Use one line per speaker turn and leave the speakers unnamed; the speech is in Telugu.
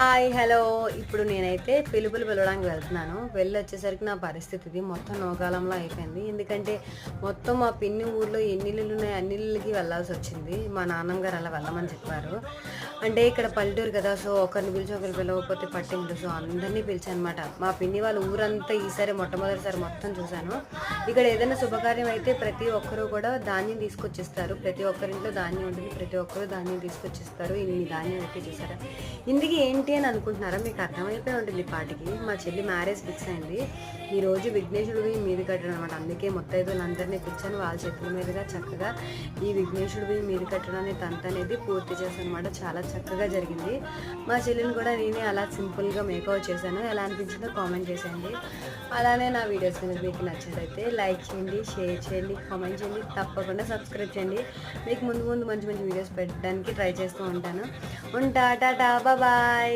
హాయ్ హలో ఇప్పుడు నేనైతే పిలుపులు పిలవడానికి వెళ్తున్నాను. వెళ్ళొచ్చేసరికి నా పరిస్థితి ఇది మొత్తం నోకాలంలో అయిపోయింది. ఎందుకంటే మొత్తం మా పిన్ని ఊర్లో ఎన్ని ఇల్లులు ఉన్నాయి అన్ని ఇళ్ళకి వెళ్ళాల్సి వచ్చింది. మా నాన్నమ్మ గారు అలా వెళ్ళమని చెప్పారు. అంటే ఇక్కడ పల్లెటూరు కదా, సో ఒకరిని పిలిచి ఒకరు పిలవకపోతే పట్టింపు, సో అందరినీ పిలిచానమాట. మా పిన్ని వాళ్ళ ఊరంతా ఈసారి మొట్టమొదటిసారి మొత్తం చూశాను. ఇక్కడ ఏదైనా శుభకార్యం అయితే ప్రతి ఒక్కరూ కూడా ధాన్యం తీసుకొచ్చిస్తారు. ప్రతి ఒక్కరింట్లో ధాన్యం ఉంటుంది, ప్రతి ఒక్కరు ధాన్యం తీసుకొచ్చిస్తారు. ఇన్ని ధాన్యం అయితే చూసారా, ఇందుకు ఏంటి అని అనుకుంటున్నారా? మీకు అర్థమైపోయి ఉంటుంది పాటికి. మా చెల్లి మ్యారేజ్ ఫిక్స్ అయింది. ఈరోజు విఘ్నేశ్వరుడివి మీది కట్టడం అనమాట. అందుకే ముత్తైదువులందరినీ పిలిచాను. వాళ్ళ చేతుల మీదుగా చక్కగా ఈ విఘ్నేశ్వరుడివి మీది కట్టడాన్ని తంత అనేది పూర్తి చేశాను అనమాట. చాలా చక్కగా జరిగింది. మా చెల్లిని కూడా నేనే అలా సింపుల్గా మేకప్ చేశాను. ఎలా అనిపించిందో కామెంట్ చేసేయండి. అలానే నా వీడియోస్ కనుక మీకు నచ్చినట్లయితే లైక్ చేయండి, షేర్ చేయండి, కామెంట్ చేయండి, తప్పకుండా సబ్స్క్రైబ్ చేయండి. మీకు ముందు ముందు మంచి మంచి వీడియోస్ పెట్టడానికి ట్రై చేస్తూ ఉంటాను. ఉంటా, టాటా, బాయ్.